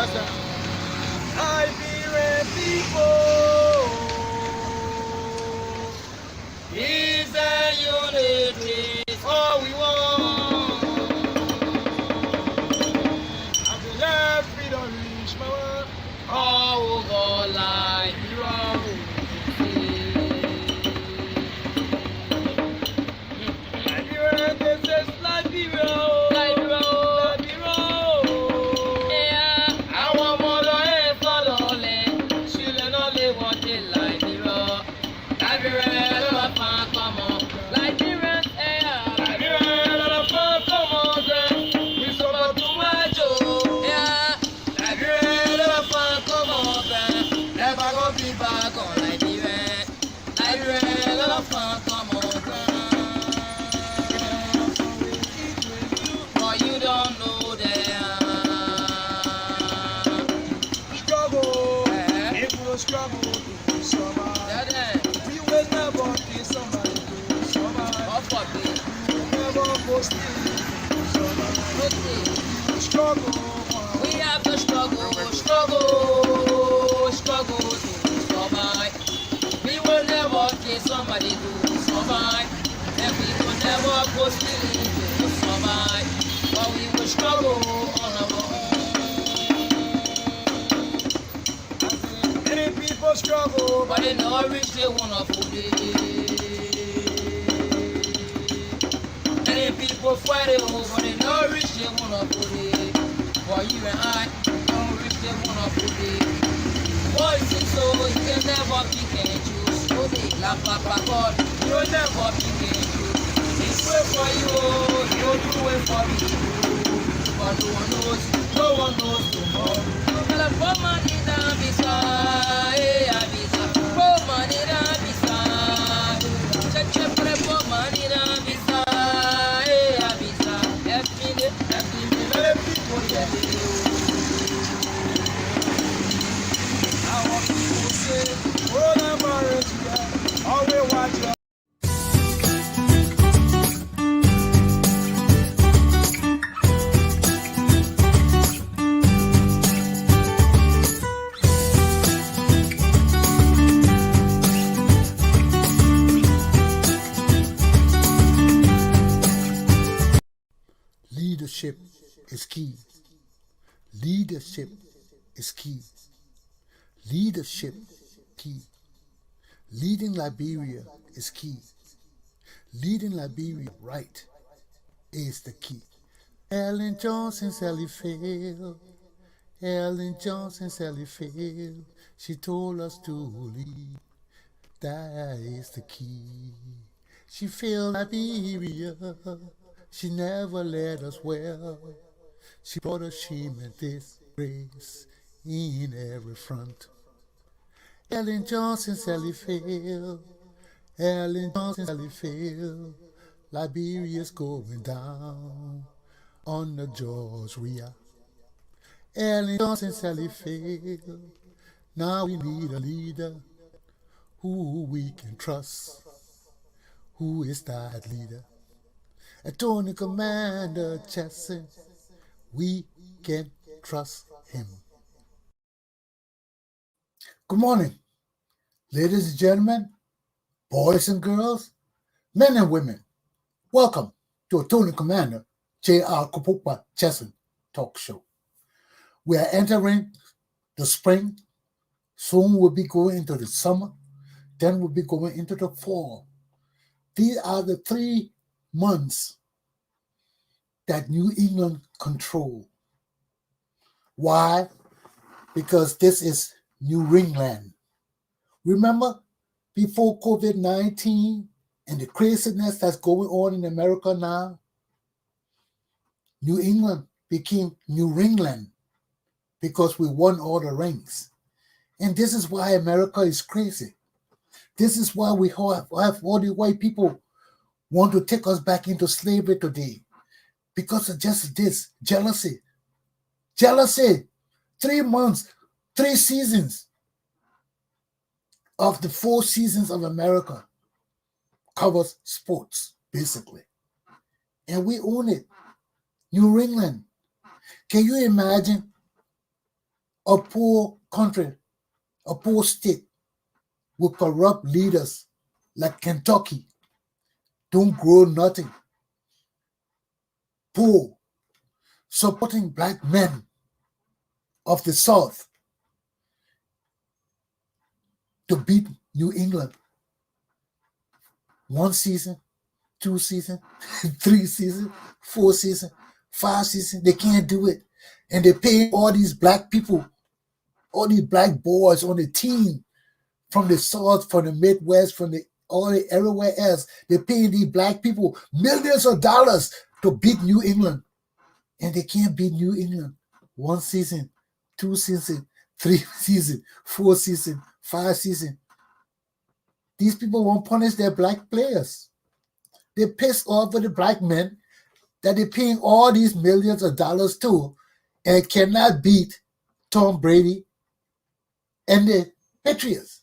Liberian people is a unity, is all we want. And the left freedom reach my all over Liberia. Liberia, this is Liberia. Struggle to survive. We will never be somebody to survive. We will never go still to survive. Struggle. We have to struggle to survive. We will never be somebody to survive. And we will never go still to survive. But we will struggle on our own. Struggle, but they know rich they wanna food it. Many people fight it over, they know rich they wanna food it. For you and I, know rich they wanna food it. Boys and so you can never pick and choose. So they laugh at God, you'll never pick and choose. It's way for you, you'll do it for me. But no one knows tomorrow. For money down beside, for money down beside, check for money down beside, let people get it. Our people say, all I'm married, always watch your. Leadership is key. Leadership is key. Leadership key. Leading Liberia is key. Leading Liberia right is the key. Ellen Johnson, Sally failed. Ellen Johnson, Sally failed. She told us to lead. That is the key. She failed Liberia. She never led us well. She brought us shame and disgrace in every front. Ellen Johnson, Sally failed. Ellen Johnson, Sally failed. Liberia's going down under George Rehab. Ellen Johnson, Sally failed. Now we need a leader who we can trust. Who is that leader? Attorney Commander Chesson, we can trust him. Good morning, ladies and gentlemen, boys and girls, men and women. Welcome to Attorney Commander Galpohkpa Chesson Talk Show. We are entering the spring. Soon we'll be going into the summer. Then we'll be going into the fall. These are the 3 months that New England control. Why? Because this is New England. Remember, before COVID-19 and the craziness that's going on in America now, New England became New England because we won all the rings. And this is why America is crazy. This is why we have all the white people want to take us back into slavery today. Because of just this, jealousy. Jealousy. 3 months, 3 seasons of the 4 seasons of America covers sports, basically. And we own it. New England. Can you imagine a poor country, a poor state with corrupt leaders like Kentucky don't grow nothing. Poor, supporting black men of the South to beat New England 1 season, 2 season, 3 season, 4 season, 5 season. They can't do it. And they pay all these black people, all these black boys on the team from the South, from the Midwest, from everywhere else. They're paying these black people millions of dollars to beat New England. And they can't beat New England 1 season, 2 season, 3 season, 4 season, 5 season. These people won't punish their black players. They're pissed off with the black men that they're paying all these millions of dollars to and cannot beat Tom Brady and the Patriots.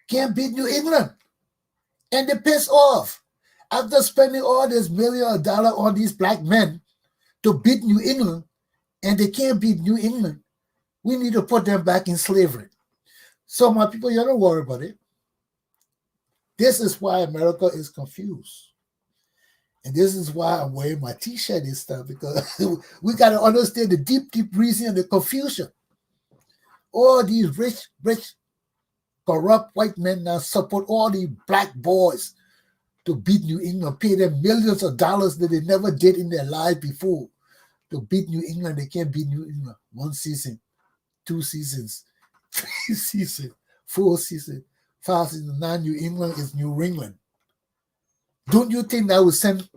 Can't beat New England. And they're pissed off. After spending all this million of dollars on these black men to beat New England, and they can't beat New England, we need to put them back in slavery. So my people, you don't worry about it. This is why America is confused. And this is why I'm wearing my t-shirt and stuff, because we got to understand the deep, deep reason and the confusion. All these rich, corrupt white men now support all these black boys to beat New England, pay them millions of dollars that they never did in their life before. To beat New England, they can't beat New England 1 season, 2 seasons, 3 seasons, 4 seasons, 5 seasons. Now New England is New England. Don't you think that would send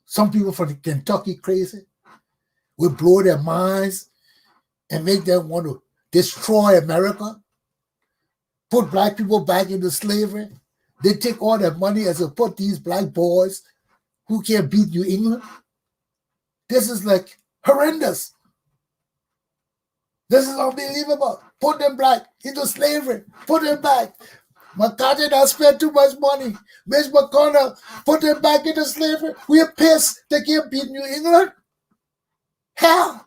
some people from Kentucky crazy? Would blow their minds and make them want to destroy America? Put black people back into slavery? They take all their money and support these black boys who can't beat New England? This is like horrendous. This is unbelievable. Put them black into slavery. Put them back. McCarthy has spent too much money. Mitch McConnell put them back into slavery. We're pissed they can't beat New England. Hell.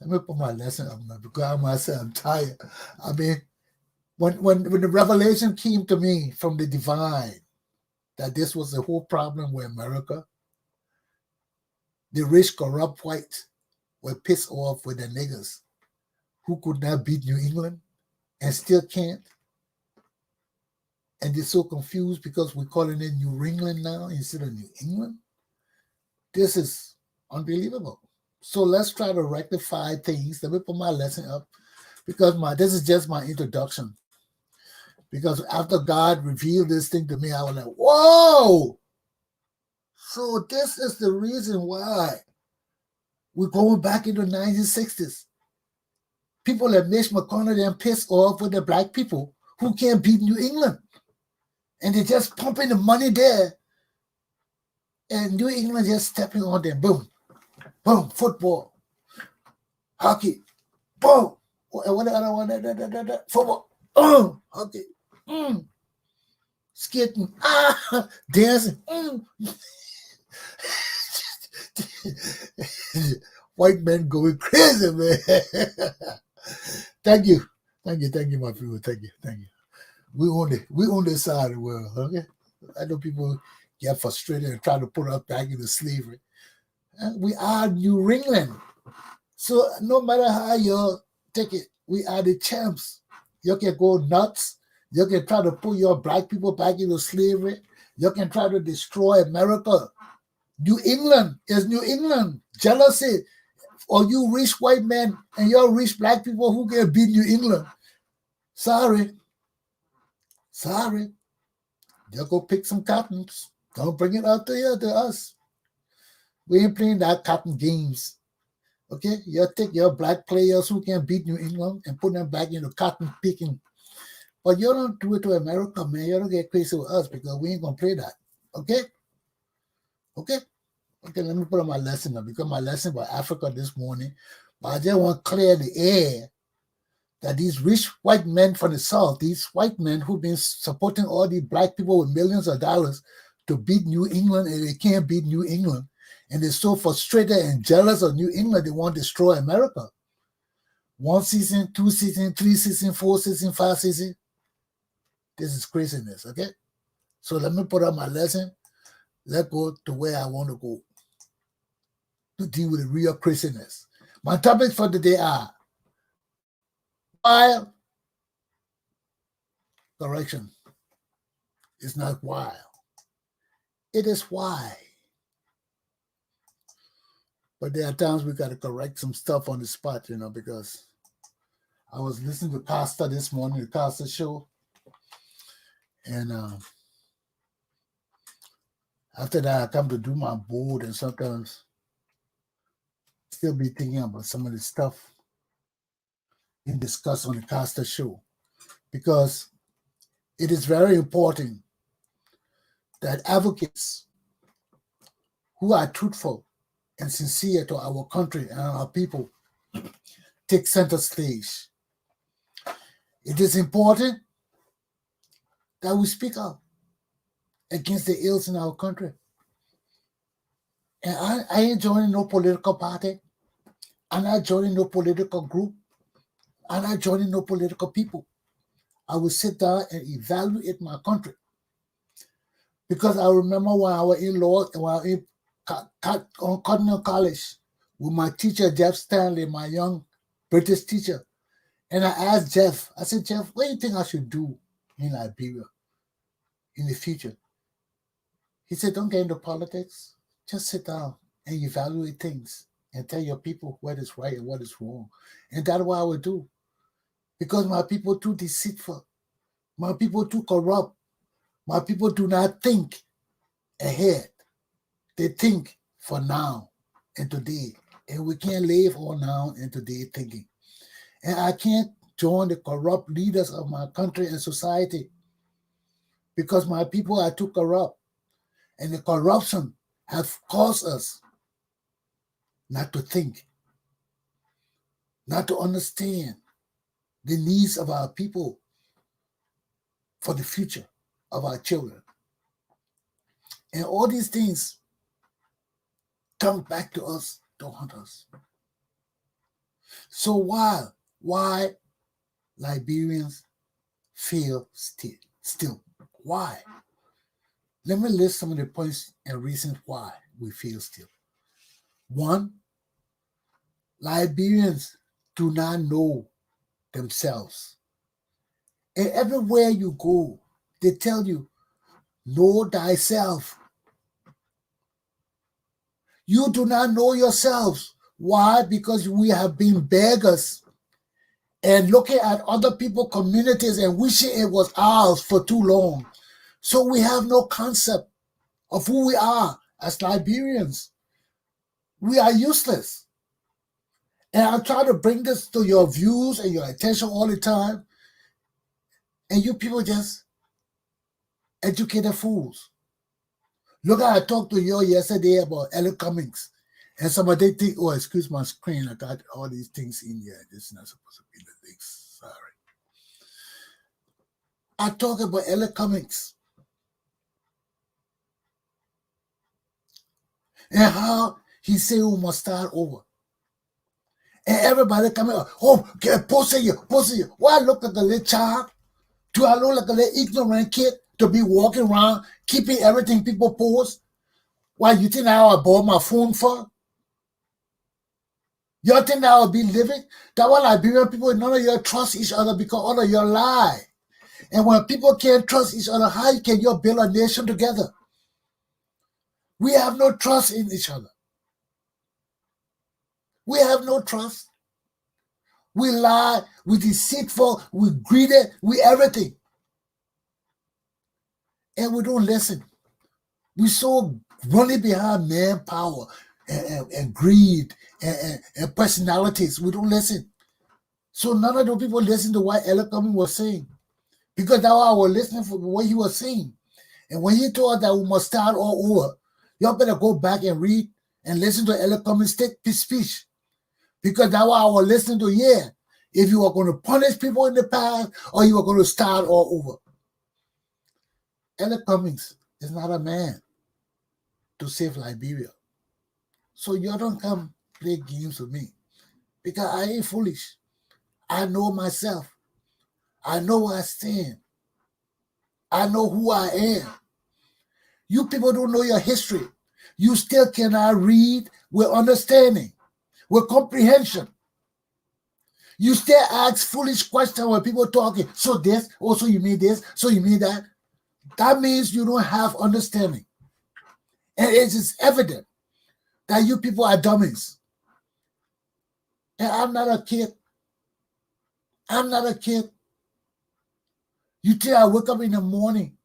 Let me put my lesson up now because I myself am tired. I mean, when the revelation came to me from the divine that this was the whole problem with America, the rich, corrupt whites were pissed off with the niggas who could not beat New England and still can't. And they're so confused because we're calling it New England now instead of New England. This is unbelievable. So let's try to rectify things. Let me put my lesson up because this is just my introduction. Because after God revealed this thing to me, I was like, whoa! So this is the reason why we're going back into the 1960s. People like Mitch McConnell, they're pissed off with the black people who can't beat New England. And they're just pumping the money there. And New England just stepping on them. Boom. Boom. Football. Hockey. Boom. What the other one? Football. Hockey. Skating. Dancing. White men going crazy, man. Thank you, my people. Thank you. We own this side of the world, okay? I know people get frustrated and try to put us back into slavery. We are New England. So no matter how you take it, we are the champs. You can go nuts. You can try to put your black people back into slavery. You can try to destroy America. New England is New England. Jealousy. Or you rich white men and your rich black people who can beat New England. Sorry. You go pick some cottons. Don't bring it out to us. We ain't playing that cotton games. Okay? You take your black players who can beat New England and put them back into cotton picking. But you don't do it to America, man. You don't get crazy with us because we ain't going to play that. Okay? Okay, let me put on my lesson now because my lesson about Africa this morning. But I just want to clear the air that these rich white men from the South, these white men who've been supporting all these black people with millions of dollars to beat New England and they can't beat New England. And they're so frustrated and jealous of New England, they want to destroy America. 1 season, 2 season, 3 season, 4 season, 5 season. This is craziness, okay? So let me put up my lesson. Let's go to where I want to go to deal with the real craziness. My topics for today are wild. Correction. It's not wild. It is why. But there are times we got to correct some stuff on the spot, because I was listening to Costa this morning, the Costa show. And after that, I come to do my board, and sometimes still be thinking about some of the stuff being discussed on the Costa show. Because it is very important that advocates who are truthful and sincere to our country and our people take center stage. It is important that we speak out against the ills in our country. And I ain't joining no political party. I'm not joining no political group. I'm not joining no political people. I will sit down and evaluate my country. Because I remember when I was in Cardinal College with my teacher, Jeff Stanley, my young British teacher. And I asked Jeff, I said, Jeff, what do you think I should do in Liberia in the future? He said, don't get into politics. Just sit down and evaluate things and tell your people what is right and what is wrong. And that's what I would do. Because my people too deceitful. My people too corrupt. My people do not think ahead. They think for now and today. And we can't live on now and today thinking. And I can't join the corrupt leaders of my country and society because my people are too corrupt. And the corruption has caused us not to think, not to understand the needs of our people for the future of our children. And all these things come back to us to haunt us. So why Liberians fail still? Why? Let me list some of the points and reasons why we fail still. 1, Liberians do not know themselves. And everywhere you go, they tell you, know thyself. You do not know yourselves. Why? Because we have been beggars and looking at other people's communities and wishing it was ours for too long. So we have no concept of who we are as Liberians. We are useless. And I try to bring this to your views and your attention all the time. And you people just educated fools. Look, I talked to you yesterday about Elliot Cummings. And somebody think, oh, excuse my screen, I got all these things in here. This is not supposed to be the things. Sorry. I talk about Elliot Cummings. And how he said we must start over. And everybody coming up, oh, post it. Why I look like a little child? Do I look like a little ignorant kid to be walking around, keeping everything people post? Why, you think I bought my phone for? You think that I will be living? That why Liberian people, none of you trust each other because all of you lie. And when people can't trust each other, how can you build a nation together? We have no trust in each other. We have no trust. We lie, we deceitful, we greedy, we everything. And we don't listen. We so running behind manpower and greed and personalities. We don't listen. So none of those people listen to what Elliot Cummings was saying. Because now I was listening for what he was saying. And when he told us that we must start all over, y'all better go back and read and listen to Elliot Cummings' speech. Because that's what I was listening to here. If you are going to punish people in the past or you are going to start all over. Elliot Cummings is not a man to save Liberia. So you don't come play games with me. Because I ain't foolish. I know myself. I know where I stand. I know who I am. You people don't know your history. You still cannot read with understanding, with comprehension. You still ask foolish questions when people talking. So this, also you mean this, so you mean that. That means you don't have understanding. And it is evident that you people are dummies. And I'm not a kid. I'm not a kid. You think I wake up in the morning.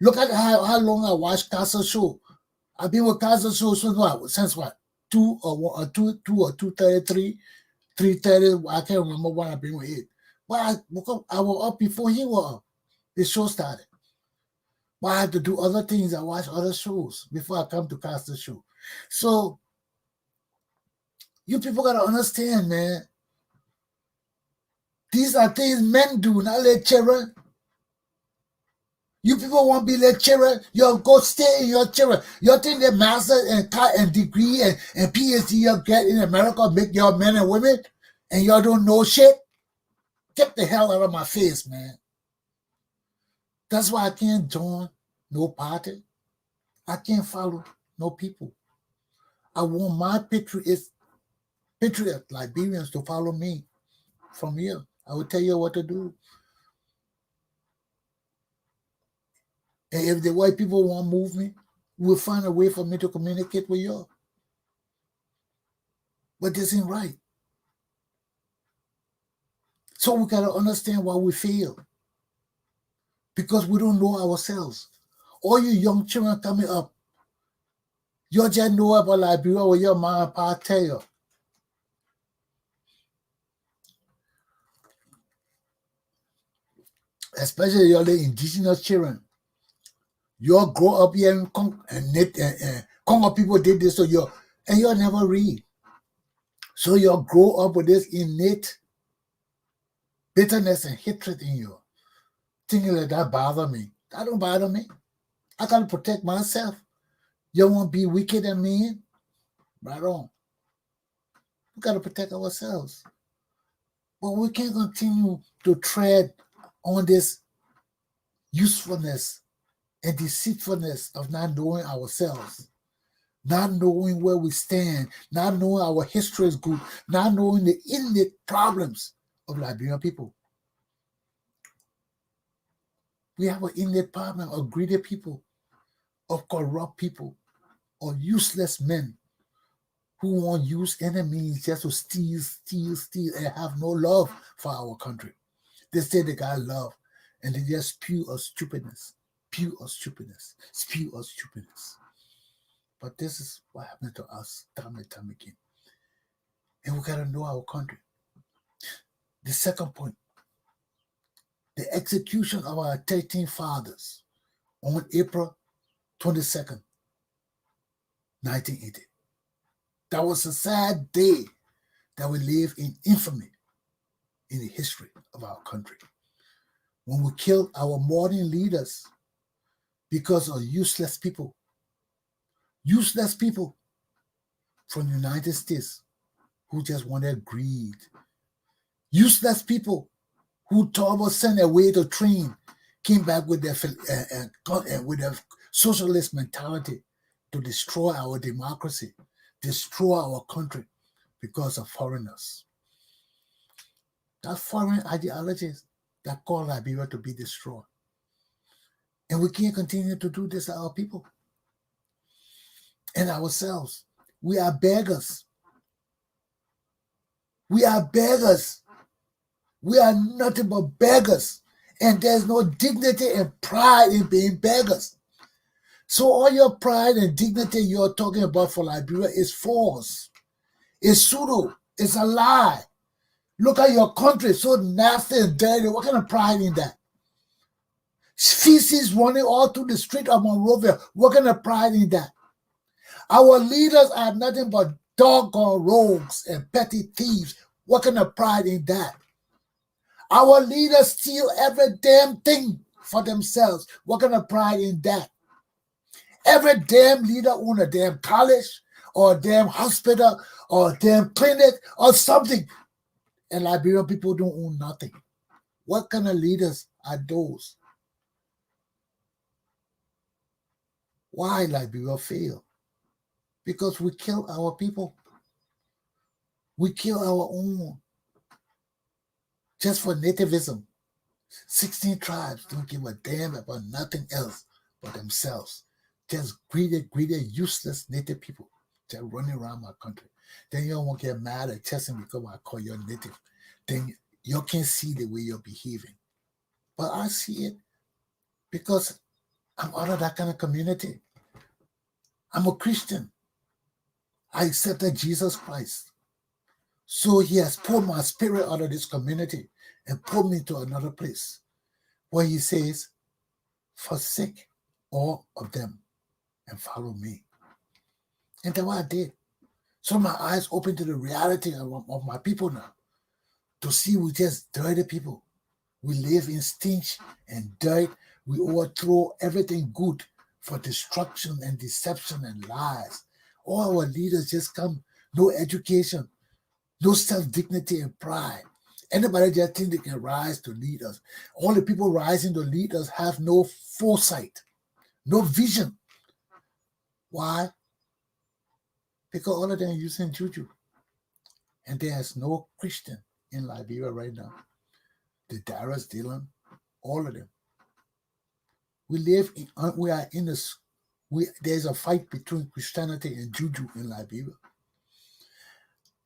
Look at how long I watch Costa Show. I've been with Costa Show since what? 2 or 2:33, 3:30. I can't remember when I've been with it. But I woke up, I was up before he was up. The show started. But I had to do other things. I watch other shows before I come to Costa Show. So you people gotta understand, man. These are things men do, not let children. You people want to be like children, you go stay in your children. You think the master and degree and PhD you get in America make y'all men and women and y'all don't know shit? Get the hell out of my face, man. That's why I can't join no party. I can't follow no people. I want my patriot Liberians to follow me from here. I will tell you what to do. And if the white people want to move me, we'll find a way for me to communicate with you. But this ain't right. So we got to understand why we fail. Because we don't know ourselves. All you young children coming up, you just know about Liberia what your mom and pa tell you. Especially your indigenous children. You grow up here and Congo people did this, so you never read. So you grow up with this innate bitterness and hatred in you. Thinking like that bother me. That don't bother me. I gotta protect myself. You want to be wicked and mean? Right on. We gotta protect ourselves. But we can't continue to tread on this usefulness and deceitfulness of not knowing ourselves, not knowing where we stand, not knowing our history is good, not knowing the innate problems of Liberian people. We have an innate problem of greedy people, of corrupt people, of useless men who want to use enemies just to steal, and have no love for our country. They say they got love, and they just spew of stupidness. Spew of stupidness. But this is what happened to us time and time again. And we got to know our country. The second point, the execution of our 13 fathers on April 22nd, 1980. That was a sad day that we live in infamy in the history of our country. When we killed our modern leaders because of useless people from the United States who just wanted greed, useless people who thought was sent away to train, came back with their socialist mentality to destroy our democracy, destroy our country because of foreigners. That foreign ideologies that call Liberia to be destroyed. And we can't continue to do this to our people and ourselves. We are beggars. We are beggars. We are nothing but beggars. And there's no dignity and pride in being beggars. So all your pride and dignity you're talking about for Liberia is false. It's pseudo. It's a lie. Look at your country, so nasty and dirty. What kind of pride in that? Feces running all through the street of Monrovia. What kind of pride in that? Our leaders are nothing but doggone rogues and petty thieves. What kind of pride in that? Our leaders steal every damn thing for themselves. What kind of pride in that? Every damn leader own a damn college, or a damn hospital or a damn clinic or something. And Liberian people don't own nothing. What kind of leaders are those? Why Liberia fail? Because we kill our people. We kill our own. Just for nativism. 16 tribes don't give a damn about nothing else but themselves. Just greedy, useless native people just running around my country. Then you don't want to get mad at Chesson because I call you native. Then you can't see the way you're behaving. But I see it because I'm out of that kind of community. I'm a Christian. I accepted Jesus Christ. So he has pulled my spirit out of this community and pulled me to another place where he says, forsake all of them and follow me. And that's what I did. So my eyes opened to the reality of my people now. To see we just dirty people. We live in stench and dirt. We overthrow everything good for destruction and deception and lies. All our leaders just come, no education, no self-dignity and pride. Anybody just think they can rise to lead us. All the people rising to lead us have no foresight, no vision. Why? Because all of them are using juju. And there's no Christian in Liberia right now. The Darius, Dillon, all of them. There's a fight between Christianity and juju in Liberia.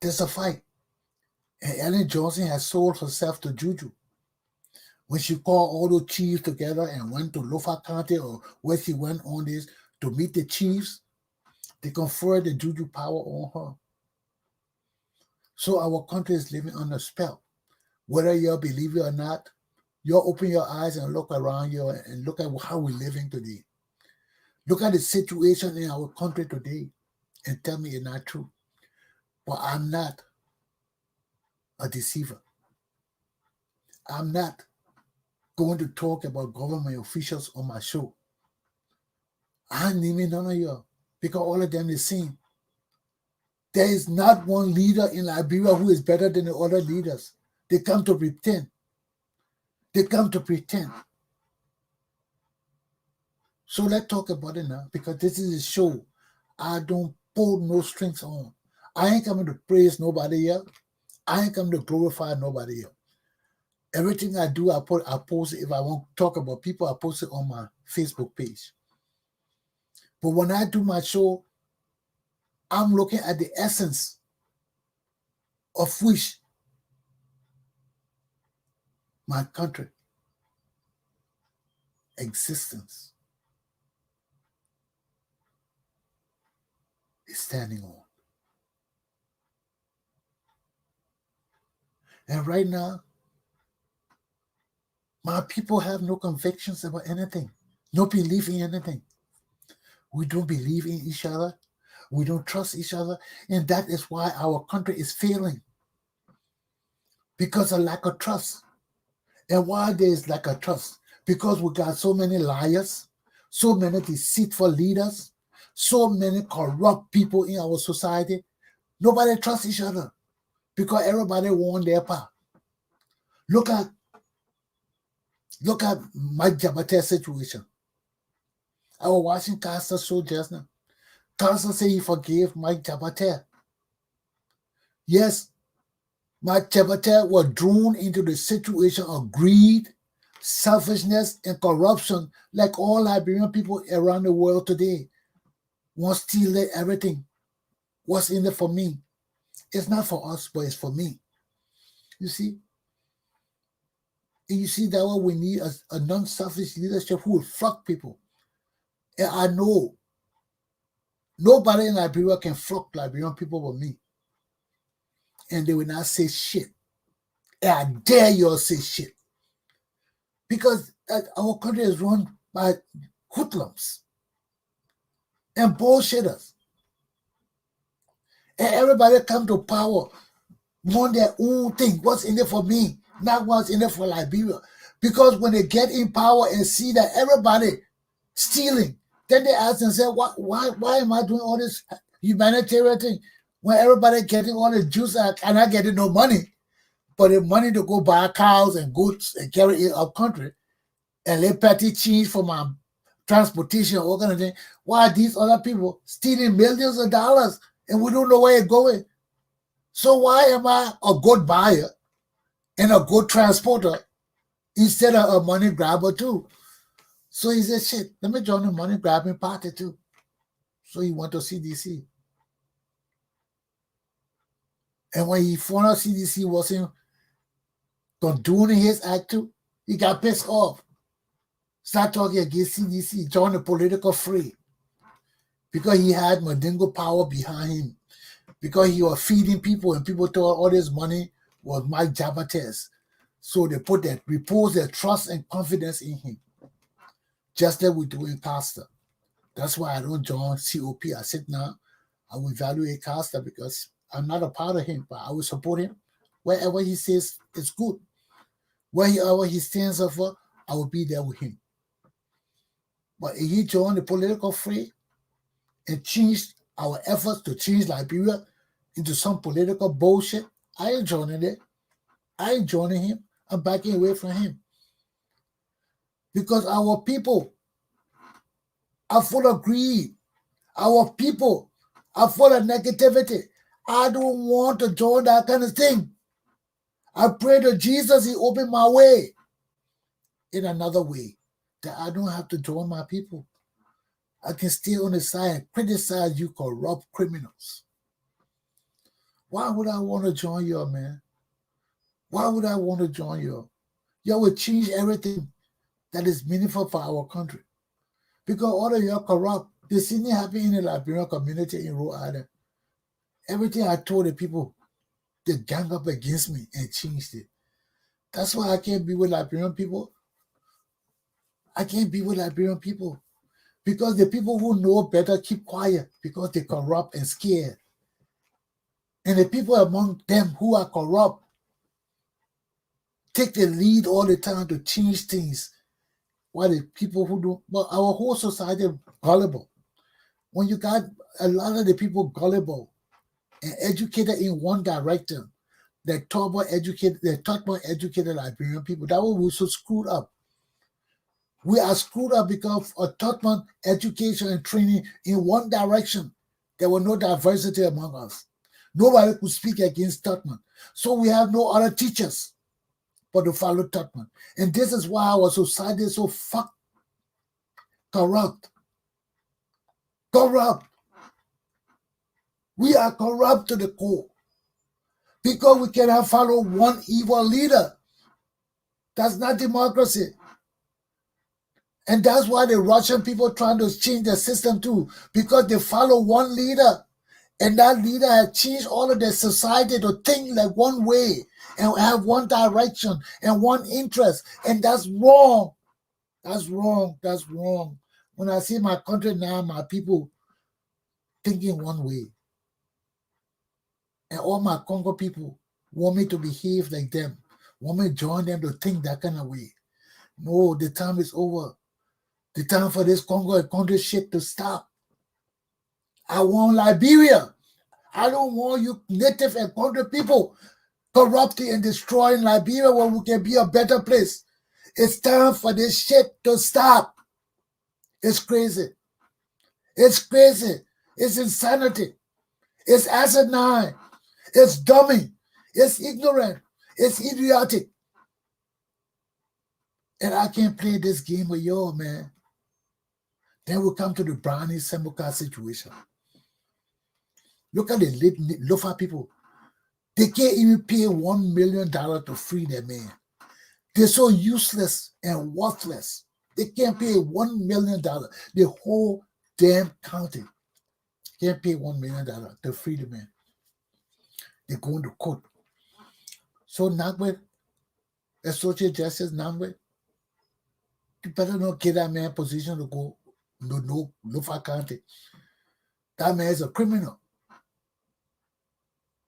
There's a fight. And Ellen Johnson has sold herself to juju. When she called all the chiefs together and went to Lofa County or where she went on this to meet the chiefs, they conferred the juju power on her. So our country is living on a spell. Whether you believe it or not, you open your eyes and look around you and look at how we're living today. Look at the situation in our country today and tell me it's not true. But I'm not a deceiver. I'm not going to talk about government officials on my show. I'm naming none of you because all of them the same. There is not one leader in Liberia who is better than the other leaders. They come to pretend. They come to pretend. So let's talk about it now because this is a show. I don't pull no strings on. I ain't coming to praise nobody else. I ain't coming to glorify nobody else. Everything I do, I post it. If I want to talk about people, I post it on my Facebook page. But when I do my show, I'm looking at the essence of which my country existence is standing on. And right now, my people have no convictions about anything, no belief in anything. We don't believe in each other. We don't trust each other. And that is why our country is failing. Because of lack of trust. And why there is lack of trust? Because we got so many liars, so many deceitful leaders, so many corrupt people in our society. Nobody trusts each other because everybody wants their part. Look at Mike Jabate's situation. I was watching Costa show just now. Costa said he forgave Mike Jabate. Yes, Mike Jabate was drawn into the situation of greed, selfishness, and corruption like all Liberian people around the world today. Want to steal everything. What's in it for me? It's not for us, but it's for me. You see? And you see that what we need a non-selfish leadership who will flock people. And I know nobody in Liberia can flock Liberian people but me. And they will not say shit. And I dare you to say shit. Because our country is run by hoodlums and bullshitters. And everybody come to power, want their own thing. What's in it for me? Not what's in it for Liberia. Because when they get in power and see that everybody stealing, then they ask themselves, why am I doing all this humanitarian thing. When everybody getting all the juice and not getting no money, but the money to go buy cows and goods and carry it up country and let petty change for my transportation, all kind of thing. Why are these other people stealing millions of dollars and we don't know where it's going? So why am I a good buyer and a good transporter instead of a money grabber too? So he said, shit, let me join the money grabbing party too. So he went to CDC. And when he found out CDC wasn't doing his act too, he got pissed off. Start talking against CDC, join the political fray. Because he had Mandingo power behind him. Because he was feeding people and people thought all this money was Mike Jabates. So they reposed their trust and confidence in him. Just like we do in Costa. That's why I don't join COP. I said now, I will evaluate Costa because I'm not a part of him, but I will support him. Wherever he says it's good. Wherever he stands up for, I will be there with him. But if he joined the political fray and changed our efforts to change Liberia into some political bullshit, I ain't joining it. I ain't joining him. I'm backing away from him. Because our people are full of greed. Our people are full of negativity. I don't want to join that kind of thing. I pray to Jesus, he opened my way in another way that I don't have to join my people. I can stay on the side and criticize you corrupt criminals. Why would I want to join you, man? Why would I want to join you? You will change everything that is meaningful for our country. Because all of you are corrupt. The same thing happened in the Liberian community in Rhode Island. Everything I told the people, they gang up against me and changed it. That's why I can't be with Liberian people. I can't be with Liberian people. Because the people who know better keep quiet because they're corrupt and scared. And the people among them who are corrupt take the lead all the time to change things. While the people who do, well, our whole society is gullible. When you got a lot of the people gullible and educated in one direction, they talk about educated Liberian people. That was we're so screwed up. We are screwed up because of Totman education and training in one direction. There was no diversity among us. Nobody could speak against Totman. So we have no other teachers but to follow Totman. And this is why our society is so corrupt. Corrupt. We are corrupt to the core. Because we cannot follow one evil leader. That's not democracy. And that's why the Russian people trying to change the system too, because they follow one leader. And that leader has changed all of their society to think like one way and have one direction and one interest. And that's wrong. That's wrong. That's wrong. When I see my country now, my people thinking one way. And all my Congo people want me to behave like them, want me to join them to think that kind of way. No, the time is over. The time for this Congo and country shit to stop. I want Liberia. I don't want you native and country people corrupting and destroying Liberia where we can be a better place. It's time for this shit to stop. It's crazy. It's crazy. It's insanity. It's asinine. It's dummy. It's ignorant. It's idiotic. And I can't play this game with y'all, man. Then we come to the Brownie Sembuka situation. Look at the Lofa people. They can't even pay $1 million to free their man. They're so useless and worthless. They can't pay $1 million. The whole damn county can't pay $1 million to free the man. They're going to court. So Nagwe, Associate Justice Nagwe, you better not get that man position to go no Lofa County. That man is a criminal.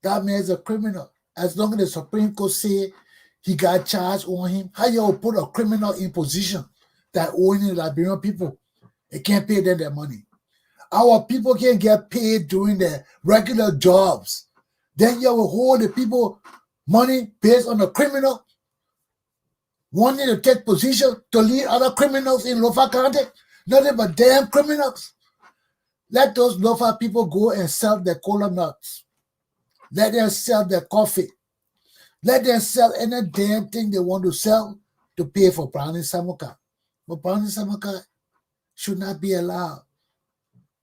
That man is a criminal. As long as the Supreme Court say he got charged on him, how you put a criminal in position that owing the Liberian people? It can't pay them their money. Our people can't get paid doing their regular jobs. Then you will hold the people money based on the criminal wanting to take position to lead other criminals in Lofa County. Nothing but damn criminals. Let those Lofa people go and sell their cola nuts. Let them sell their coffee. Let them sell any damn thing they want to sell to pay for Brownie Samuka. But Brownie Samuka should not be allowed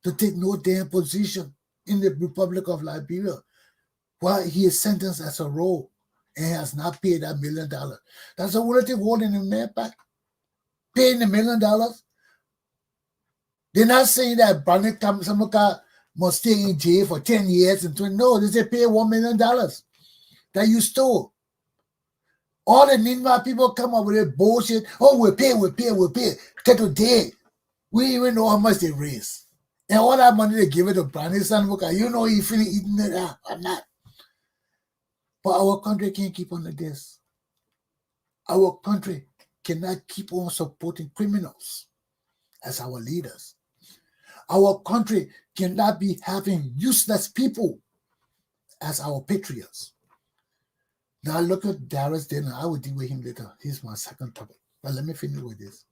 to take no damn position in the Republic of Liberia while he is sentenced as a rogue and has not paid that $1 million. That's the only thing holding him man back. Paying the $1 million. They're not saying that Brownie Samuka must stay in jail for 10 years and 20. No, they say pay $1 million that you stole. All the Ninva people come up with that bullshit. Oh, we'll pay. Till today, we didn't even know how much they raised. And all that money they give it to Brownie Samuka, you know he feeling eating it out or not. But our country can't keep on like this. Our country cannot keep on supporting criminals as our leaders. Our country cannot be having useless people as our patriots. Now look at Darius Dillon. I will deal with him later. He's my second topic. But let me finish with this.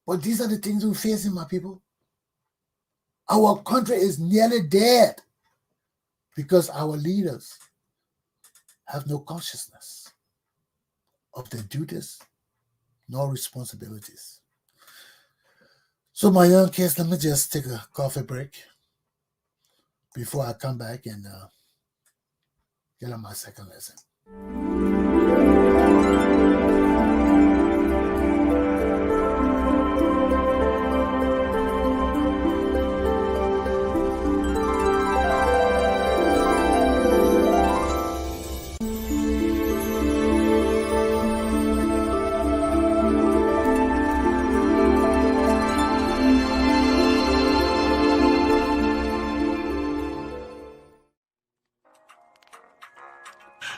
But these are the things we're facing, my people. Our country is nearly dead because our leaders have no consciousness of their duties nor responsibilities. So my young kids, let me just take a coffee break before I come back and get on my second lesson.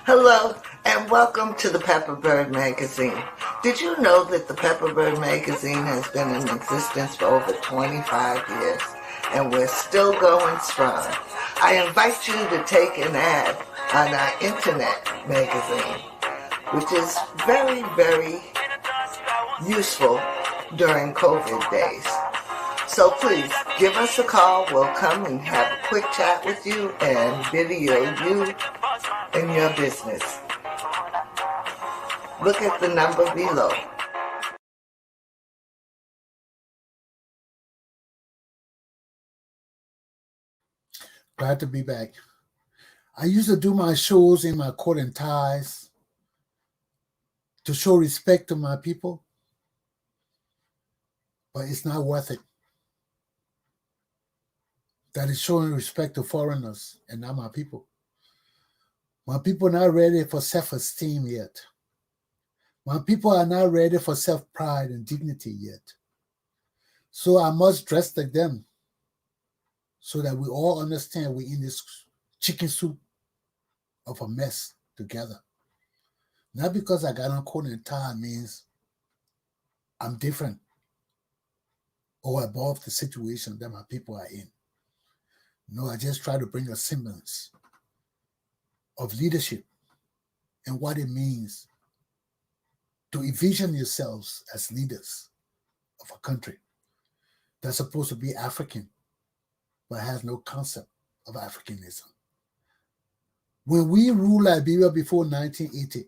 Hello, and welcome to the Pepperbird Magazine. Did you know that the Pepperbird Magazine has been in existence for over 25 years, and we're still going strong? I invite you to take an ad on our internet magazine, which is very, very useful during COVID days. So please, give us a call. We'll come and have a quick chat with you and video you in your business. Look at the number below. Glad to be back. I used to do my shows in my coat and ties to show respect to my people, but it's not worth it. That is showing respect to foreigners and not my people. My people are not ready for self-esteem yet. My people are not ready for self-pride and dignity yet. So I must dress like them so that we all understand we're in this chicken soup of a mess together. Not because I got on coat and tie means I'm different or above the situation that my people are in. No, I just try to bring a semblance of leadership and what it means to envision yourselves as leaders of a country that's supposed to be African, but has no concept of Africanism. When we ruled Liberia before 1980,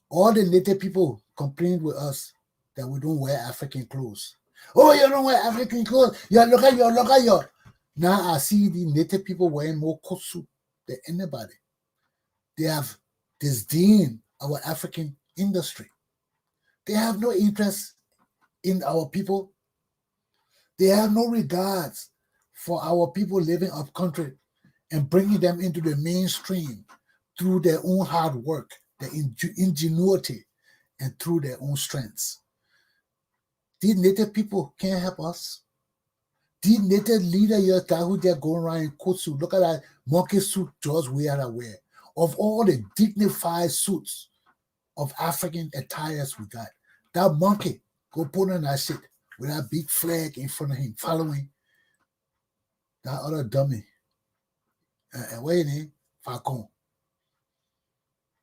all the native people complained with us that we don't wear African clothes. Oh, you don't wear African clothes. Look at you. Now I see the native people wearing more coat suit than anybody. They have disdained our African industry. They have no interest in our people. They have no regards for our people living up country and bringing them into the mainstream through their own hard work, their ingenuity, and through their own strengths. These native people can't help us. These native leaders, your guy who they're going around in coat suit. Look at that monkey suit George wear. Of all the dignified suits of African attires we got, that monkey go put on that shit with that big flag in front of him, following that other dummy. And waiting, Falcon.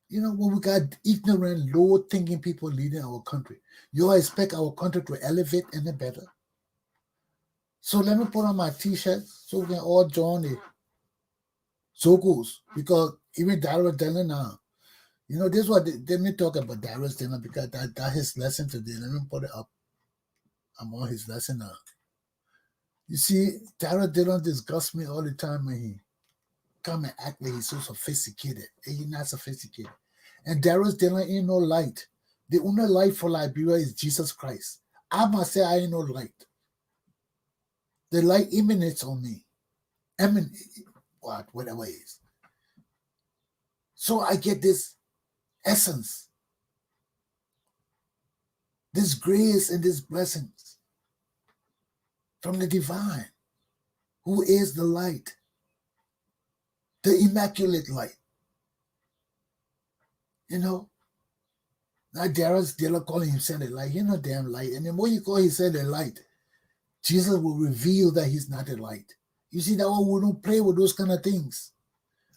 You know, when we got ignorant, low-thinking people leading our country, you expect our country to elevate any better? So let me put on my T-shirt so we can all join the circles, because even Darius Dillon now, you know, this is what let me talk about Darius Dillon, because that his lesson today. Let me put it up. I'm on his lesson now. You see, Darius Dillon disgusts me all the time when he come and act like he's so sophisticated, and he's not sophisticated. And Darius Dillon ain't no light. The only light for Liberia is Jesus Christ. I must say I ain't no light. The light emanates on me. Whatever it is. So I get this essence, this grace and this blessings from the divine, who is the light, the immaculate light. You know, now Darius Dillon calling himself the light. He's not damn light. And the more you call himself the light, Jesus will reveal that he's not the light. You see, that one, we don't play with those kind of things.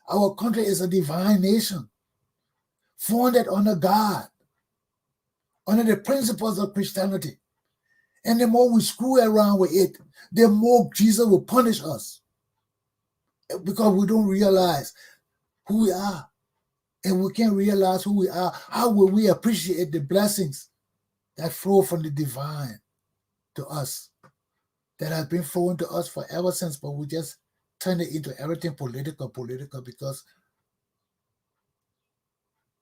Our country is a divine nation, founded under God, under the principles of Christianity. And the more we screw around with it, the more Jesus will punish us, because we don't realize who we are. And we can't realize who we are. How will we appreciate the blessings that flow from the divine to us, that has been flowing to us forever since, but we just turn it into everything political, because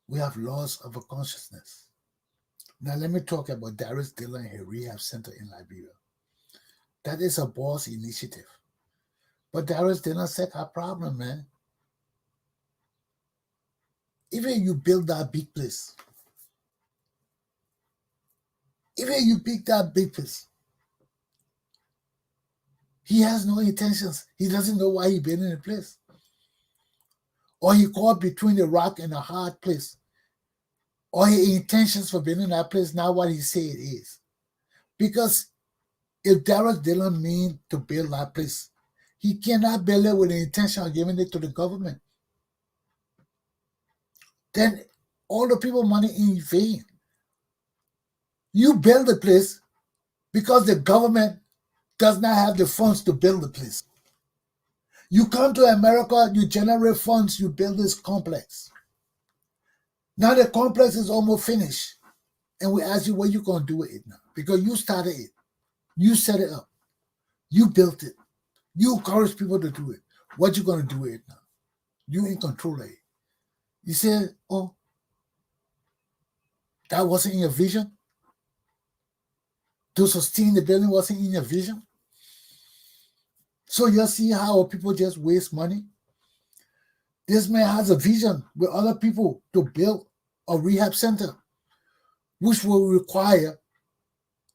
we have loss of a consciousness. Now let me talk about Darius Dillon and Rehab Center in Liberia. That is a boss initiative. But Darius Dillon said our problem, man. Even you build that big place, he has no intentions. He doesn't know why he been in the place. Or he caught between the rock and a hard place. Or his intentions for being in that place, not what he said it is. Because if Darius Dillon mean to build that place, he cannot build it with the intention of giving it to the government. Then all the people money in vain. You build the place because the government does not have the funds to build the place. You come to America, you generate funds, you build this complex. Now the complex is almost finished. And we ask you what you're going to do with it now. Because you started it. You set it up. You built it. You encourage people to do it. What you going to do with it now? You in control of it. You say, oh, that wasn't in your vision? To sustain the building wasn't in your vision? So you see how people just waste money? This man has a vision with other people to build a rehab center, which will require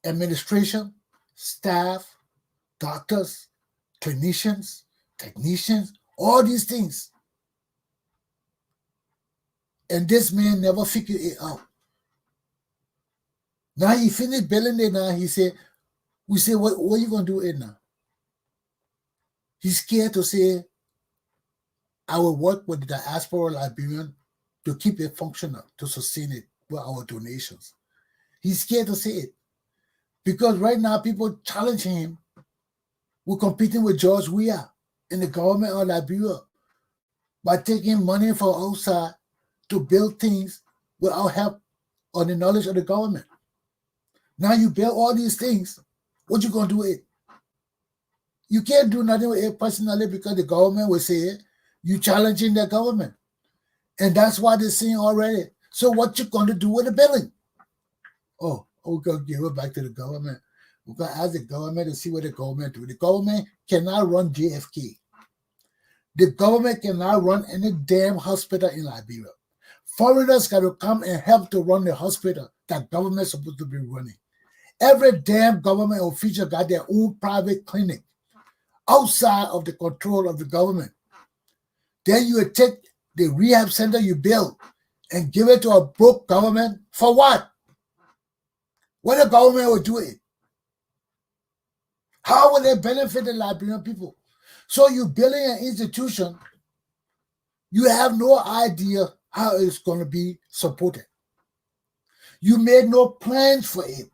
administration, staff, doctors, clinicians, technicians, all these things. And this man never figured it out. Now he finished building it now. He said, we say, what are you going to do with it now? He's scared to say, I will work with the diaspora Liberian to keep it functional, to sustain it with our donations. He's scared to say it. Because right now people challenging him. We're competing with George Weah in the government of Liberia by taking money from outside to build things without help or the knowledge of the government. Now you build all these things. What you going to do with it? You can't do nothing with it personally because the government will say you challenging the government. And that's why they're saying already. So what you going to do with the building? Oh, we're going to give it back to the government. We're going to ask the government to see what the government do. The government cannot run JFK. The government cannot run any damn hospital in Liberia. Foreigners got to come and help to run the hospital that government is supposed to be running. Every damn government official got their own private clinic outside of the control of the government. Then you would take the rehab center you build and give it to a broke government for what? What the government will do it? How will they benefit the Liberian people? So you building an institution, you have no idea how it's going to be supported. You made no plans for it,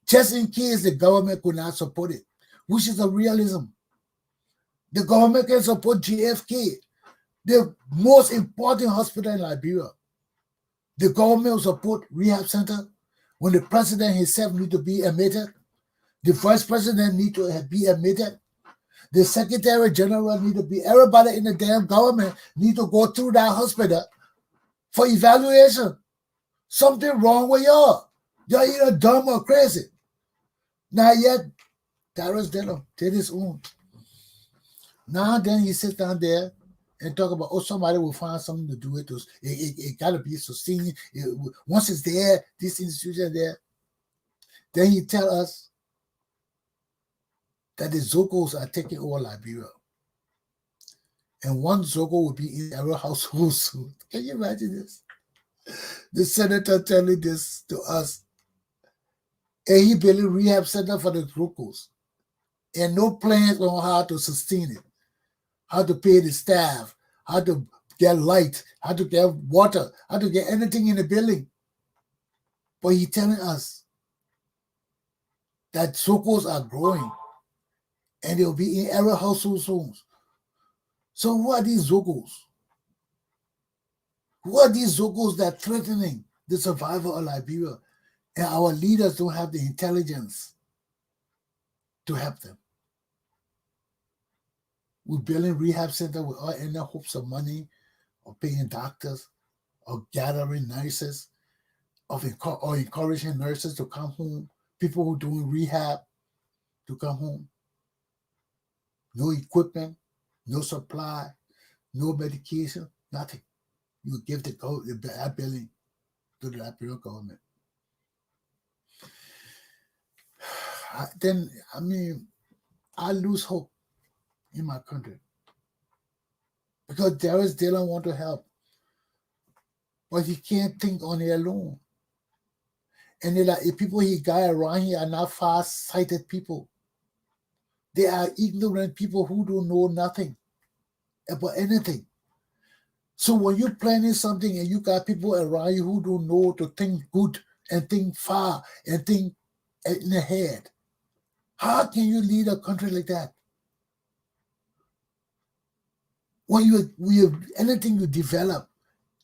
just in case the government could not support it, which is a realism. The government can support JFK, the most important hospital in Liberia. The government will support Rehab Center when the president himself need to be admitted. The vice president need to be admitted. The secretary general need to be, everybody in the damn government need to go through that hospital for evaluation. Something wrong with y'all. Y'all either dumb or crazy. Now yet, Darius Dillon did his own. Now then he sits down there and talk about, oh, somebody will find something to do with it. It got to be sustained. Once it's there, this institution there, then he tell us that the Zogos are taking over Liberia. And one Zogo will be in our household soon. Can you imagine this? The senator telling this to us. And he building rehab center for the Zogos. And no plans on how to sustain it, how to pay the staff, how to get light, how to get water, how to get anything in the building. But he telling us that Zogos are growing and they'll be in every household soon. So who are these Zogos? Who are these Zogos that are threatening the survival of Liberia? And our leaders don't have the intelligence to help them. We're building rehab center with all any hopes of money, of paying doctors, of gathering nurses, or encouraging nurses to come home, people who are doing rehab to come home. No equipment, no supply, no medication, nothing. You give that billing to the Liberian government. Then, I lose hope in my country. Because Darius Dillon want to help. But he can't think on it alone. And the people he got around here are not far-sighted people. They are ignorant people who don't know nothing about anything. So when you're planning something and you got people around you who don't know to think good and think far and think in the head, how can you lead a country like that? When anything you develop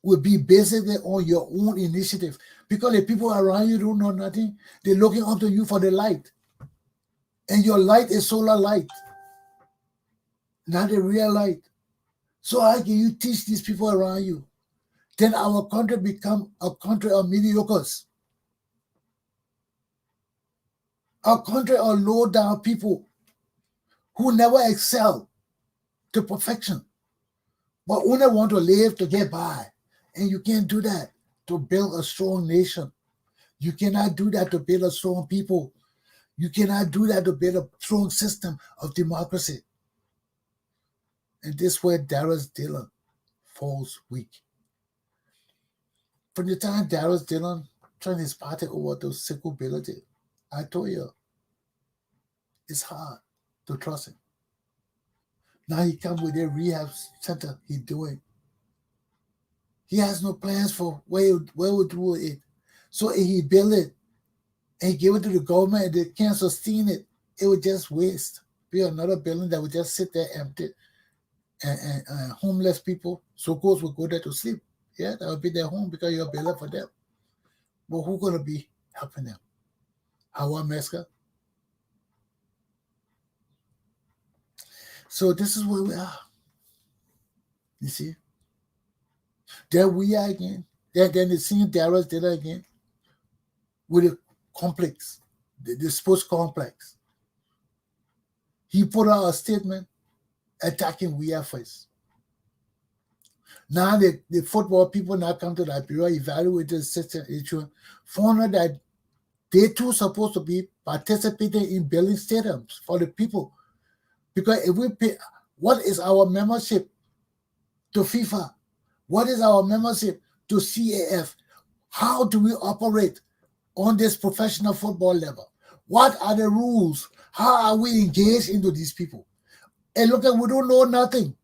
will be basically on your own initiative. Because the people around you don't know nothing, they're looking onto you for the light. And your light is solar light, not the real light. So how can you teach these people around you? Then our country become a country of mediocres. A country of low-down people who never excel to perfection, but only want to live to get by. And you can't do that to build a strong nation. You cannot do that to build a strong people. You cannot do that to build a strong system of democracy. And this is where Darius Dillon falls weak. From the time Darius Dillon turned his party over to secularity, I told you, it's hard to trust him. Now he come with a rehab center he's doing. He has no plans for where we'll do it. So if he build it and he give it to the government and they can't sustain it, it would just waste. Be another building that would just sit there empty. And homeless people, Zogos will go there to sleep. Yeah, that would be their home because you're building for them. But who's going to be helping them? Hawa Meska? So this is where we are. You see? There we are again. Then the same Darius did it again with a complex, the sports complex. He put out a statement attacking we are first. Now the football people now come to Liberia, evaluate the system issue, found out that they too supposed to be participating in building stadiums for the people. Because if we pay, what is our membership to FIFA? What is our membership to CAF? How do we operate on this professional football level? What are the rules? How are we engaged into these people? And look like we don't know nothing.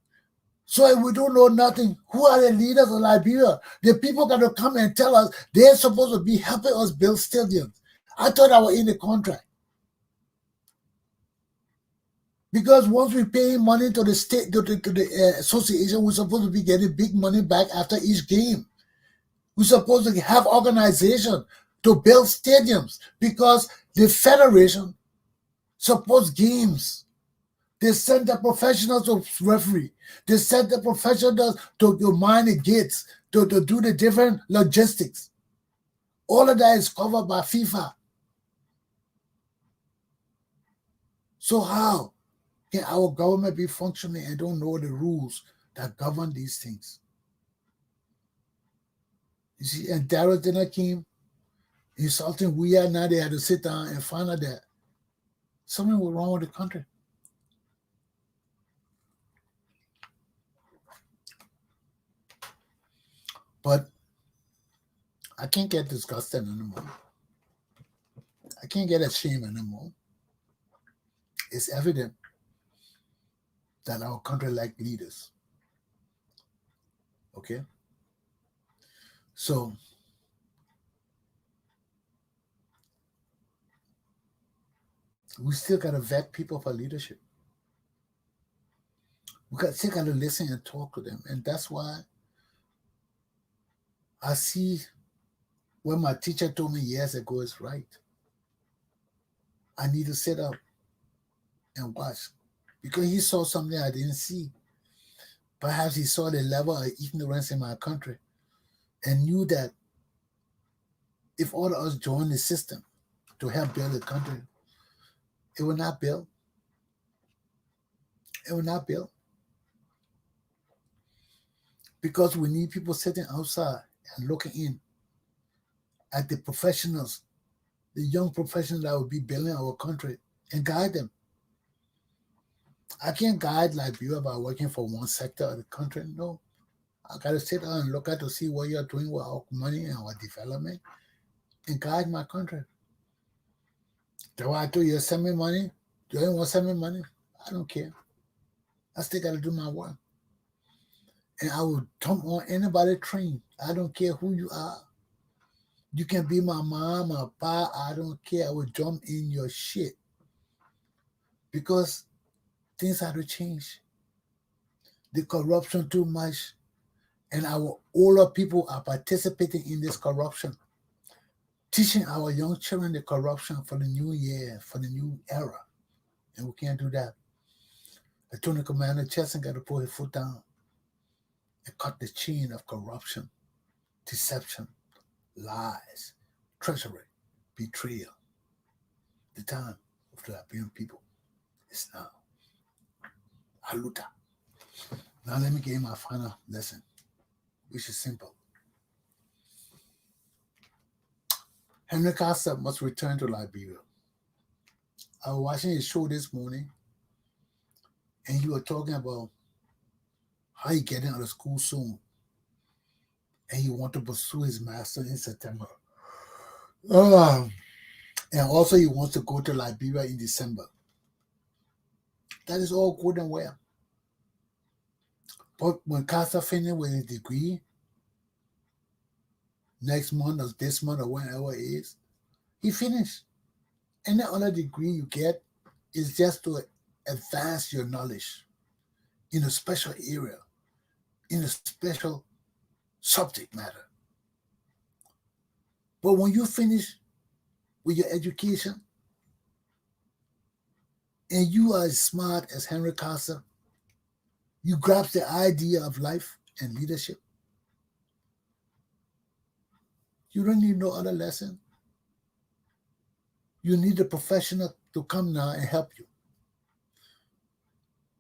So if we don't know nothing, who are the leaders of Liberia? The people got to come and tell us they're supposed to be helping us build stadiums. I thought I was in the contract. Because once we pay money to the state, to the association, we're supposed to be getting big money back after each game. We're supposed to have organization to build stadiums because the federation supports games. They send the professionals to referee. They send the professionals to mind the gates, to do the different logistics. All of that is covered by FIFA. So how can our government be functioning and don't know the rules that govern these things? You see, and Darius didn't came insulting we are now. They had to sit down and find out that something was wrong with the country. But I can't get disgusted anymore. I can't get ashamed anymore. It's evident that our country lacks leaders. Okay? So, we still got to vet people for leadership. We still got to listen and talk to them. And that's why I see what my teacher told me years ago is right. I need to sit up and watch because he saw something I didn't see. Perhaps he saw the level of ignorance in my country and knew that if all of us join the system to help build the country, it will not build. It will not build. Because we need people sitting outside and looking in at the professionals, the young professionals that will be building our country and guide them. I can't guide Liberia by working for one sector of the country. No. I got to sit down and look at to see what you're doing with our money and our development and guide my country. That's why I told you, send me money. Do you want to send me money? I don't care. I still got to do my work. And I will jump on anybody's train. I don't care who you are. You can be my mom, my pa. I don't care. I will jump in your shit. Because things have to change. The corruption too much. And our older people are participating in this corruption. Teaching our young children the corruption for the new year, for the new era. And we can't do that. I told the Commander Chesson got to put his foot down and cut the chain of corruption, deception, lies, treachery, betrayal. The time of the Liberian people is now. Haluta. Now let me give you my final lesson, which is simple. Henry Costa must return to Liberia. I was watching his show this morning, and you were talking about how he getting out of school soon, and he want to pursue his master in September. And also he wants to go to Liberia in December. That is all good and well. But when Costa finished with his degree, next month or this month or whenever it is, he finished. Any other degree you get is just to advance your knowledge in a special area, in a special subject matter. But when you finish with your education and you are as smart as Henry Costa, you grasp the idea of life and leadership, you don't need no other lesson. You need a professional to come now and help you.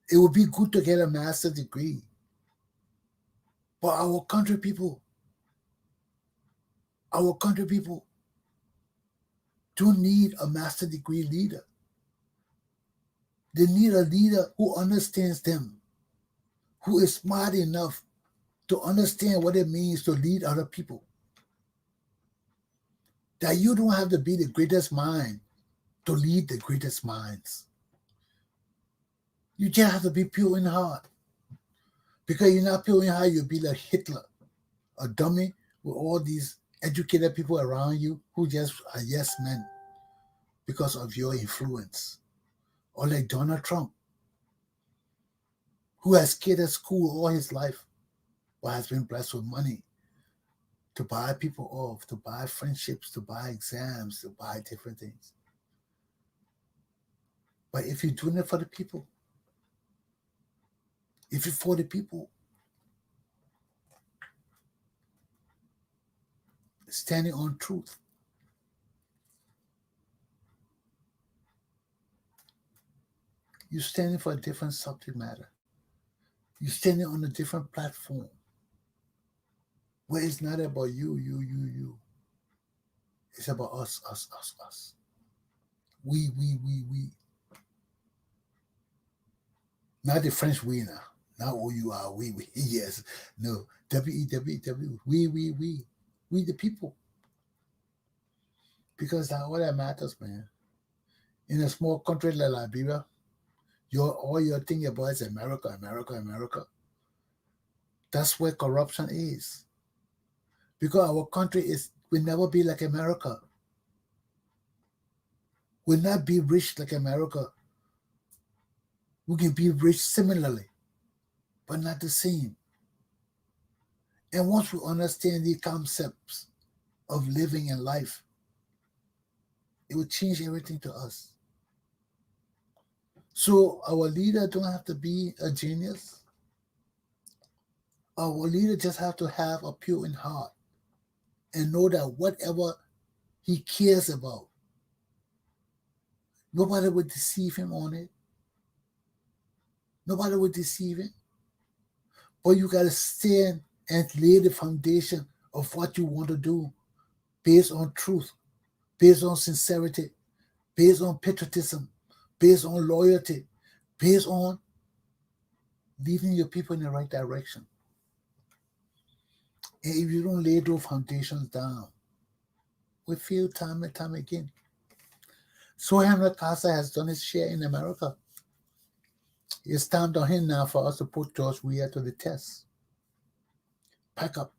It would be good to get a master's degree. But our country people don't need a master's degree leader. They need a leader who understands them, who is smart enough to understand what it means to lead other people. That you don't have to be the greatest mind to lead the greatest minds. You just have to be pure in heart. Because you're not pure in heart, you'll be like Hitler, a dummy with all these educated people around you who just are yes men because of your influence. Or like Donald Trump, who has stayed at school all his life, but has been blessed with money to buy people off, to buy friendships, to buy exams, to buy different things. But if you're doing it for the people, if you're for the people, standing on truth, you're standing for a different subject matter. You're standing on a different platform where it's not about you. It's about us. We. Not the French we now. Not who you are, we. Yes. No. W-E-W-W. We. We the people. Because that's all that matters, man. In a small country like Liberia, all you're thinking about is America. That's where corruption is. Because our country will never be like America. Will not be rich like America. We can be rich similarly, but not the same. And once we understand the concepts of living and life, it will change everything to us. So our leader don't have to be a genius. Our leader just have to have a pure in heart and know that whatever he cares about, nobody would deceive him on it. Nobody would deceive him. But you got to stand and lay the foundation of what you want to do based on truth, based on sincerity, based on patriotism, based on loyalty, based on leading your people in the right direction. And if you don't lay those foundations down, we feel time and time again. So Henry Costa has done his share in America. It's time on him now for us to put George Weah to the test. Pack up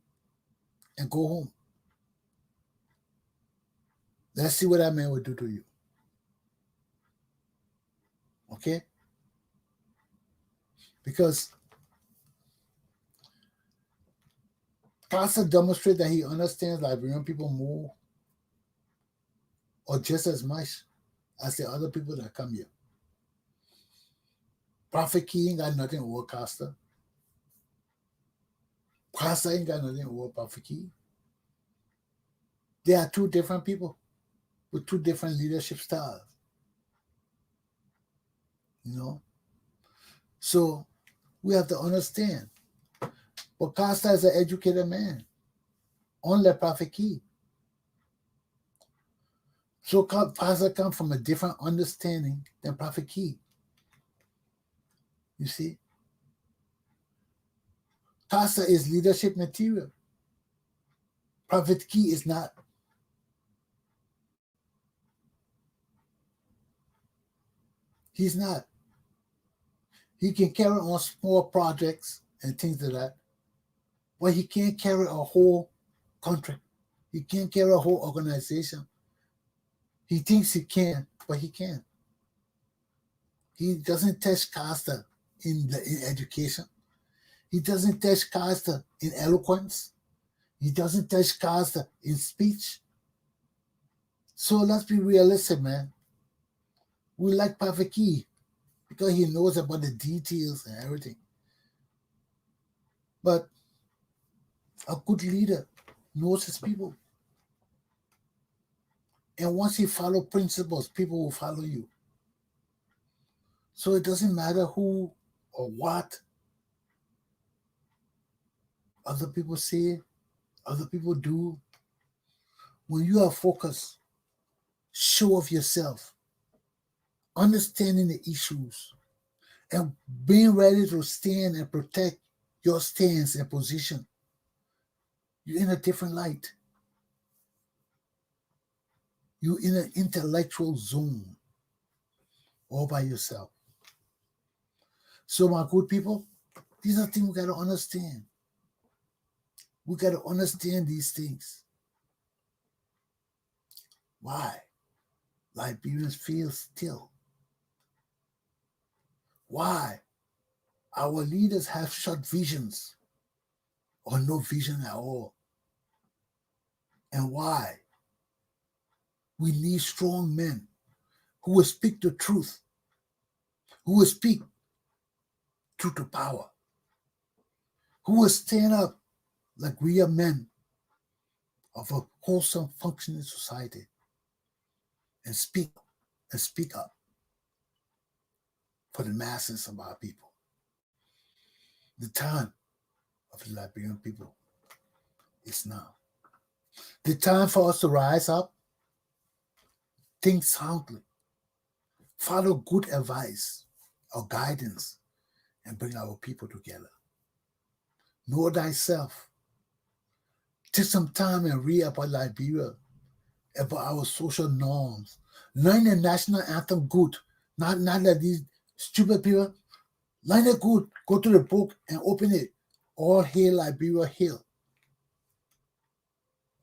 and go home. Let's see what that man will do to you. Okay? Because Costa demonstrates that he understands Liberian people more or just as much as the other people that come here. Prophet Key ain't got nothing over Costa. Costa ain't got nothing over Prophet Key. They are two different people with two different leadership styles. You know? So we have to understand. But Costa is an educated man, unlike Prophet Key. So Costa comes from a different understanding than Prophet Key. You see? Costa is leadership material. Prophet Key is not. He's not. He can carry on small projects and things like that, but he can't carry a whole country. He can't carry a whole organization. He thinks he can, but he can't. He doesn't touch Costa in education. He doesn't touch Costa in eloquence. He doesn't touch Costa in speech. So let's be realistic, man. We like Prophet Key because he knows about the details and everything. But a good leader knows his people. And once you follow principles, people will follow you. So it doesn't matter who or what other people say, other people do. When you are focused, sure of yourself, understanding the issues, and being ready to stand and protect your stance and position, you're in a different light. You're in an intellectual zone all by yourself. So, my good people, these are things we got to understand. We got to understand these things. Why Liberians fail still? Why our leaders have short visions or no vision at all? And why we need strong men who will speak the truth, who will speak truth to power, who will stand up like we are men of a wholesome, functioning society and speak up for the masses of our people. The time of the Liberian people is now. The time for us to rise up, think soundly, follow good advice or guidance, and bring our people together. Know thyself. Take some time and read about Liberia, about our social norms. Learn the national anthem good. Not like these stupid people. Learn it good. Go to the book and open it. All hail Liberia, hail.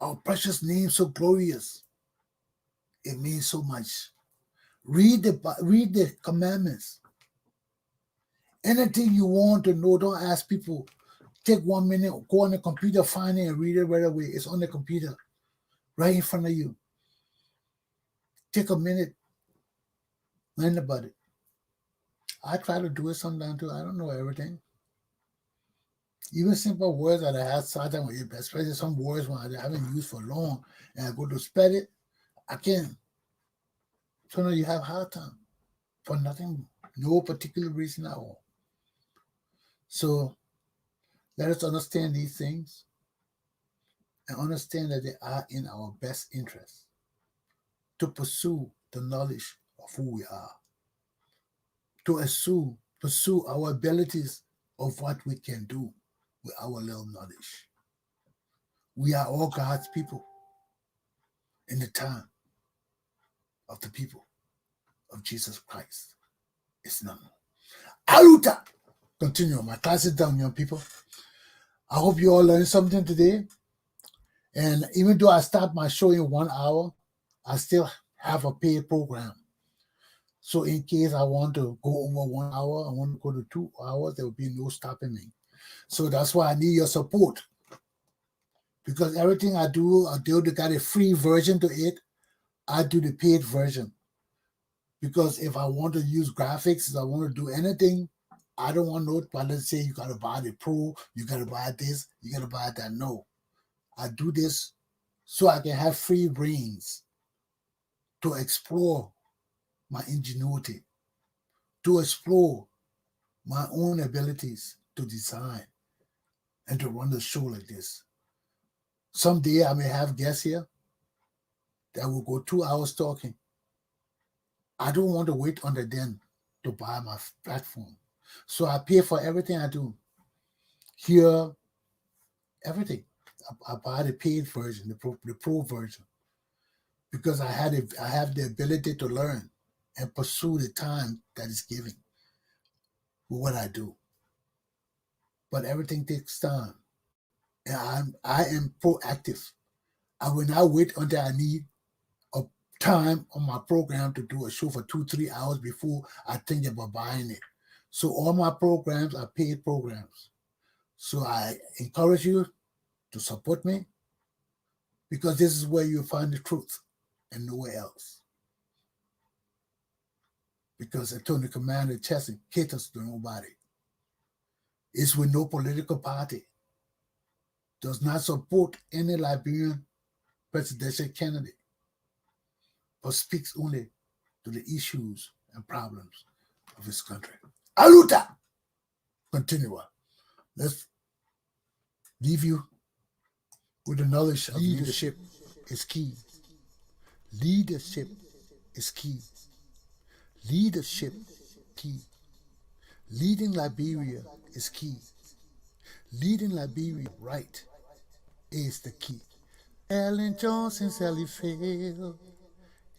Our precious name so glorious. It means so much. Read the commandments. Anything you want to know, don't ask people. Take 1 minute, go on the computer, find it, and read it right away. It's on the computer, right in front of you. Take a minute, learn about it. I try to do it sometimes too. I don't know everything. Even simple words that I had sometimes, especially some words when I haven't used for long, and I go to spell it, I can't. So now you have a hard time for nothing, no particular reason at all. So let us understand these things and understand that they are in our best interest to pursue the knowledge of who we are, to pursue our abilities of what we can do with our little knowledge. We are all God's people in the time of the people of Jesus Christ. It's now. Aluta! Continue. My class is done, young people. I hope you all learned something today. And even though I start my show in 1 hour, I still have a paid program. So in case I want to go over 1 hour, I want to go to 2 hours, there will be no stopping me. So that's why I need your support. Because everything I do they got a free version to it. I do the paid version. Because if I want to use graphics, if I want to do anything, I don't want nobody to say you got to buy the pro, you got to buy this, you got to buy that. No. I do this so I can have free brains to explore my ingenuity, to explore my own abilities to design and to run the show like this. Someday I may have guests here that will go 2 hours talking. I don't want to wait until then to buy my platform. So I pay for everything I do. Here, everything. I buy the paid version, the pro version, because I have the ability to learn and pursue the time that is given with what I do. But everything takes time. And I am proactive. I will not wait until I need a time on my program to do a show for 2-3 hours before I think about buying it. So all my programs are paid programs. So I encourage you to support me, because this is where you find the truth and nowhere else. Because Attorney Commander Chesson caters to nobody. It's with no political party. Does not support any Liberian presidential candidate, but speaks only to the issues and problems of his country. Aluta! Continue. Let's leave you with the knowledge of leadership is key. Leadership is key. Leadership key. Leading Liberia is key. Leading Liberia right is the key. Ellen Johnson, Sally failed.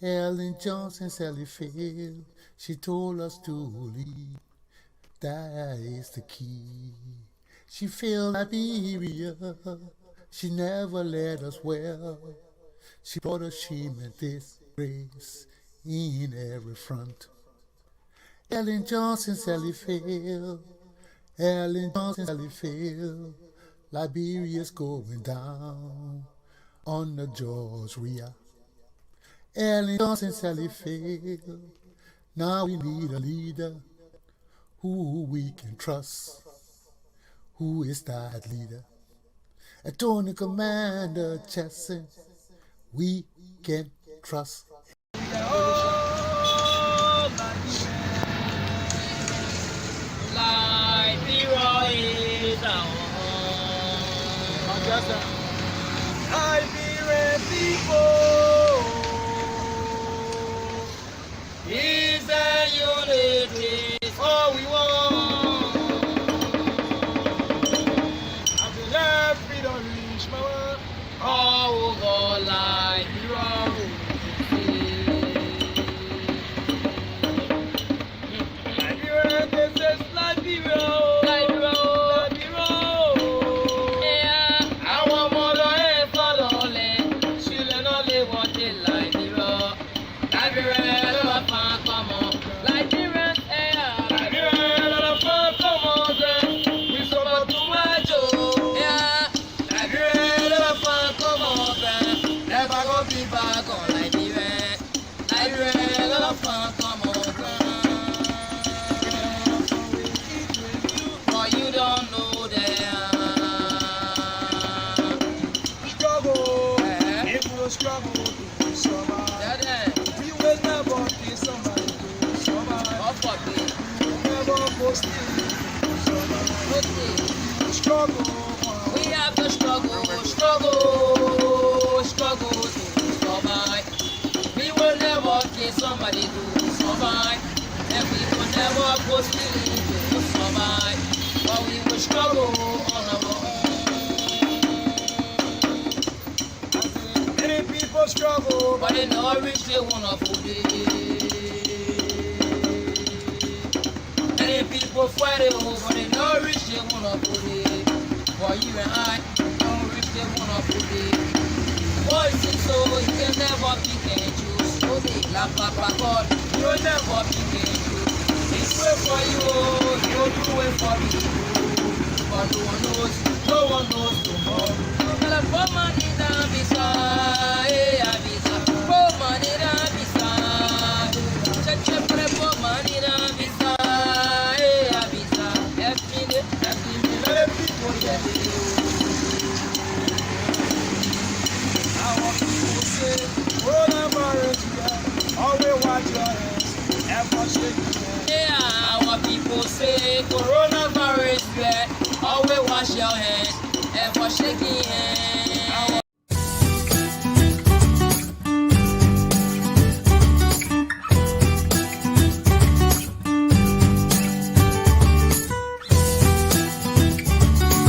Ellen Johnson, Sally failed. She told us to leave. That is the key. She failed Liberia. She never led us well. She brought us shame and disgrace in every front. Ellen Johnson, Sally failed. Ellen Johnson, Sally failed. Liberia's going down on the George Rehab. Ellen Johnson, Sally failed. Now we need a leader who we can trust. Who is that leader? Attorney Commander Chesson, we can trust. Liberia is our home. Liberian people is a unity is all we want. I believe freedom reach power all over Liberia. Liberia, this is Liberia. Struggle to survive. We will never be somebody to survive. We will never go still to survive. Struggle. We have to struggle to survive. We will never be somebody to survive. And we will never go still to survive. But we will struggle on our own. People struggle, but they know rich they wanna food it. Many people fight it over, they know rich they wanna food it. For you and I, know rich they wanna food it. Boys and so you can never pick and choose. So they laugh like God, you'll never pick and choose. It's way for you, you'll do it for me. But no one knows tomorrow. Gotta put money down beside. Put money down beside. Check put money down beside. Let people get it. Our people say, coronavirus, always watch your hands, ever shake your hands. Yeah, our people say, coronavirus, always wash your hands, ever shaking